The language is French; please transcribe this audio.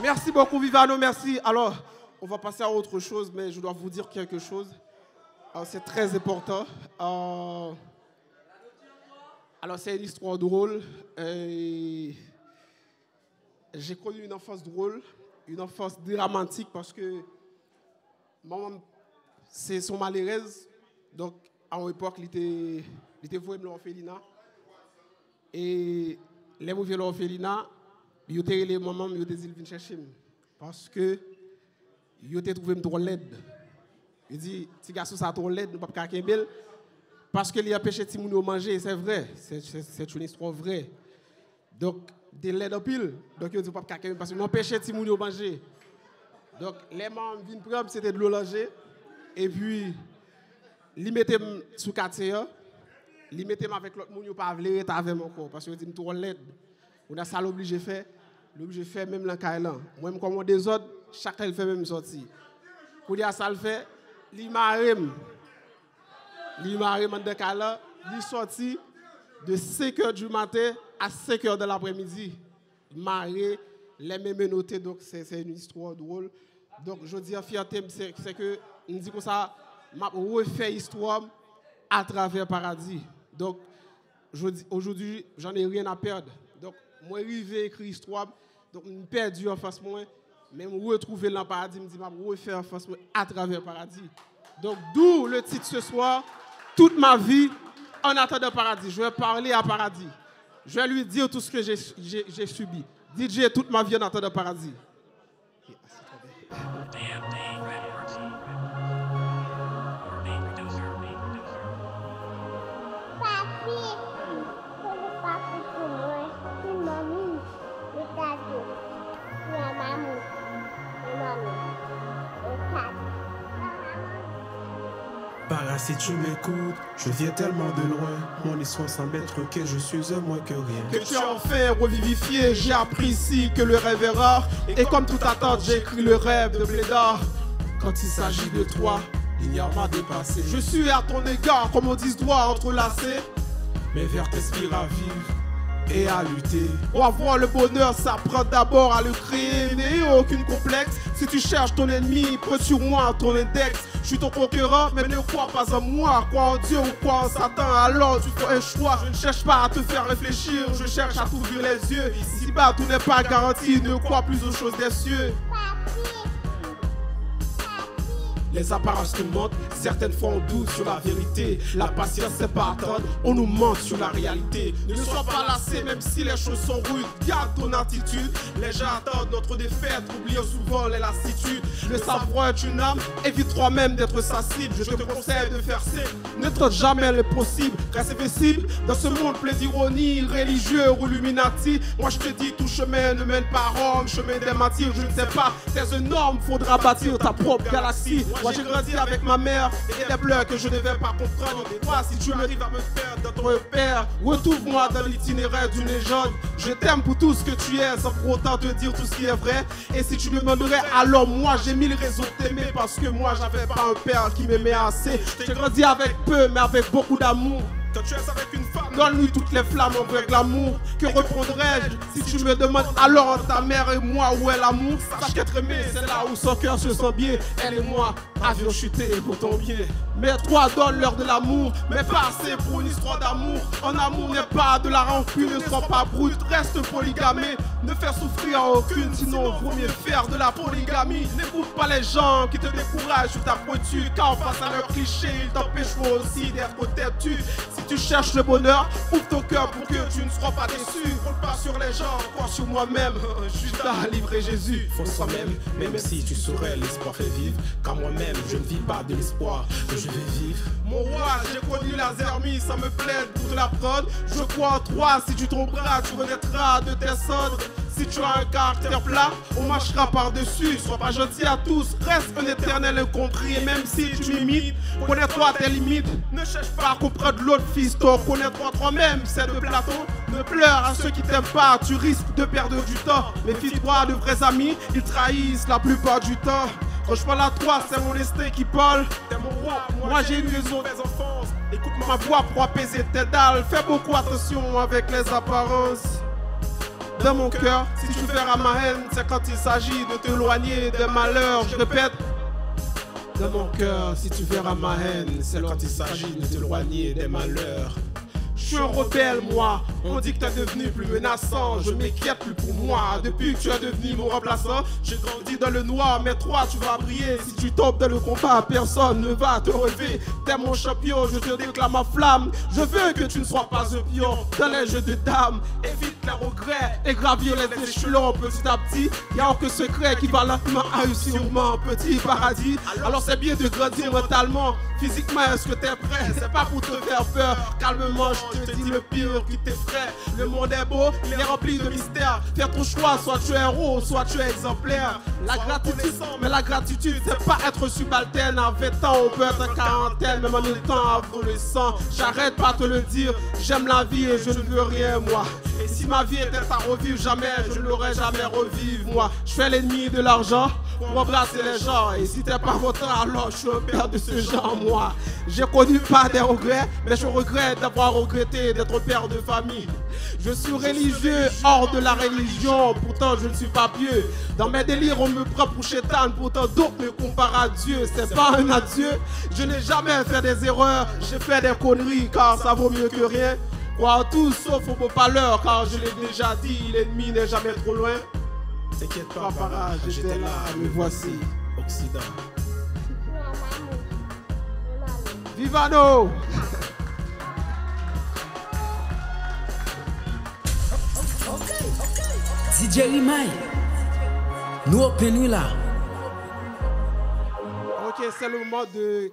Merci beaucoup, Vivano, merci. Alors, on va passer à autre chose, mais je dois vous dire quelque chose. C'est très important. Alors, c'est une histoire drôle. J'ai connu une enfance drôle, une enfance dramatique parce que maman, c'est son malheureuse. Donc, à une époque, il était voué à l'orphelinat. Et les mouvements de l'orphelinat, ils ont été les mamans, ils ont été venus chercher. Parce que ils ont été trouvé trop laide. Il dit, petit garçon, ça trop laide, nous ne pouvons pas faire. Parce qu'il a empêché Timoun de manger, c'est vrai. C'est une histoire vraie. Donc, des laides en pile. Donc, il ne peut pas faire parce qu'il a empêché Timoun de manger. Donc, les mamans viennent prendre, c'était de l'eau langer. Et puis, ils mettaient sous quartier. Ils mettaient avec l'autre monde, ils ne pas avec encore. Parce qu'ils disent, trop laide. On a ça l'obligé de faire. L'obligé de faire même dans le cas là. Moi, comme des autres, chacun fait même sortie. Quand il y a ça le fait, il m'arrête. Il m'arrête dans le cas là. Il sorti de 5 h du matin à 5 h de l'après-midi. Il m'arrête, les mêmes notés. Donc, c'est une histoire drôle. Donc, je dis en fierté, c'est que, on dit comme ça, je refais l'histoire à travers Paradis. Donc, aujourd'hui, j'en ai rien à perdre. Donc, moi, arrivé à écrire l'histoire, donc, je perdu en face de moi, mais je retrouve dans le Paradis, je me dis, je refais en face de moi à travers Paradis. Donc, d'où le titre ce soir, toute ma vie en attendant Paradis. Je vais parler à Paradis. Je vais lui dire tout ce que j'ai subi. DJ, toute ma vie en attendant Paradis. Para, si tu m'écoutes, je viens tellement de loin. Mon histoire semble être que je suis un moins que rien. Que tu as enfin revivifié, j'ai appris ici que le rêve est rare. Et comme toute attente, j'ai écrit le rêve de Blédard. Quand il s'agit de toi, il n'y a pas dépassé. Je suis à ton égard, comme on dit, doigts entrelacés. Mes vers t'inspirent à vivre et à lutter. Pour avoir le bonheur, ça prend d'abord à le créer. N'ayez aucune complexe. Si tu cherches ton ennemi, prends sur moi ton index. Je suis ton concurrent, mais ne crois pas en moi. Crois en Dieu ou crois en Satan. Alors tu fais un choix. Je ne cherche pas à te faire réfléchir. Je cherche à t'ouvrir les yeux. Ici-bas, tout n'est pas garanti. Ne crois plus aux choses des cieux. Les apparences nous mentent, certaines fois on doute sur la vérité. La patience c'est pas attendre, on nous ment sur la réalité. Ne sois pas lassé même si les choses sont rudes, garde ton attitude. Les gens attendent notre défaite, oubliant souvent les lassitudes. Le savoir est une âme, évite toi-même d'être sa cible. Je te conseille de faire simple, ne traite jamais l'impossible. Reste invincible dans ce monde plein d'ironie, religieux ou illuminati. Moi je te dis tout chemin ne mène pas à Rome, chemin des martyrs, je ne sais pas. T'es un homme, faudra bâtir ta propre galaxie. Moi j'ai grandi avec ma mère et des pleurs que je ne devais pas comprendre. Toi si tu arrives à me faire dans ton repère, retrouve-moi dans l'itinéraire d'une légende. Je t'aime pour tout ce que tu es sans pour autant te dire tout ce qui est vrai. Et si tu me demanderais alors moi j'ai 1000 raisons de t'aimer parce que moi j'avais pas un père qui m'aimait assez. J'ai grandi avec peu mais avec beaucoup d'amour. Quand tu es avec une femme, donne-lui toutes les flammes avec l'amour. Que répondrais-je si tu me demandes alors ta mère et moi où est l'amour? Sache qu'être aimé, c'est là où son cœur se sent bien. Elle et moi avions chuté pour ton bien. Mais toi donne-leur de l'amour, mais pas assez pour une histoire d'amour. En amour n'est pas de la rancune, ne sois pas brute, reste polygamé. Ne faire souffrir aucune, sinon vaut mieux faire de la polygamie. N'écoute pas les gens qui te découragent sur ta pointure, car face à leurs clichés, ils t'empêcheront aussi d'être têtu. Si tu cherches le bonheur, ouvre ton cœur pour que tu ne sois pas déçu. Compte pas sur les gens, crois sur moi-même. Juste à livrer Jésus. Faut soi-même, même si tu saurais, l'espoir fait vivre. Car moi-même, je ne vis pas de l'espoir que je vais vivre. Mon roi, j'ai connu la zermie, ça me plaît pour te la prendre. Je crois en toi, si tu tomberas, tu renaîtras de tes cendres. Si tu as un caractère plat, on marchera par-dessus. Sois pas gentil à tous, reste un éternel incompris. Et même si tu m'imites, connais-toi tes limites. Ne cherche pas à comprendre l'autre fiston. Connais-toi toi-même, c'est de Platon. Ne pleure à ceux qui t'aiment pas, tu risques de perdre du temps. Méfie-toi de vrais amis, ils trahissent la plupart du temps. Quand je parle à toi, c'est mon instinct qui parle. T'es mon roi, moi j'ai une raison des enfances. Écoute ma voix pour apaiser tes dalles. Fais beaucoup attention avec les apparences. Dans mon cœur, si tu verras ma haine, c'est quand il s'agit de t'éloigner des malheurs. Je répète, dans mon cœur, si tu verras ma haine, c'est quand il s'agit de t'éloigner des malheurs. Je suis un rebelle, moi. On dit que t'es devenu plus menaçant. Je m'inquiète plus pour moi. Depuis que tu es devenu mon remplaçant, j'ai grandi dans le noir, mais toi, tu vas briller. Si tu tombes dans le combat, personne ne va te relever. T'es mon champion, je te déclare ma flamme. Je veux que tu ne sois pas un pion dans les jeux de dames. Évite les regrets et gravir les échelons petit à petit. Y'a aucun secret qui va lentement à sûrement un petit paradis. Alors c'est bien de grandir mentalement. Physiquement, est-ce que t'es prêt? C'est pas pour te faire peur. Calmement, je te dis le pire qui t'effraie. Le monde est beau, il est rempli de mystères. Fais ton choix, soit tu es héros, soit tu es exemplaire. La gratitude, mais la gratitude, c'est pas être subalterne. À 20 ans, on peut être en quarantaine, même en étant adolescent. J'arrête pas de te le dire, j'aime la vie et je ne veux rien, moi. Et si ma vie était à revivre jamais, je ne l'aurais jamais revivre, moi. Je fais l'ennemi de l'argent pour embrasser les gens. Et si t'es pas content, alors je suis un père de ce genre, moi. J'ai connu pas des regrets, mais je regrette d'avoir regretté d'être père de famille. Je suis religieux hors de la religion, pourtant je ne suis pas pieux. Dans mes délires, on me prend pour chétan, pourtant d'autres me comparent à Dieu. C'est pas un adieu, je n'ai jamais fait des erreurs, j'ai fait des conneries car ça vaut mieux que rien. Croire tout sauf au beau parleur, car je l'ai déjà dit, l'ennemi n'est jamais trop loin. T'inquiète pas, para, j'étais là, me voici, Occident. Vivano! DJ Rimay, nous open là. Ok, c'est le moment de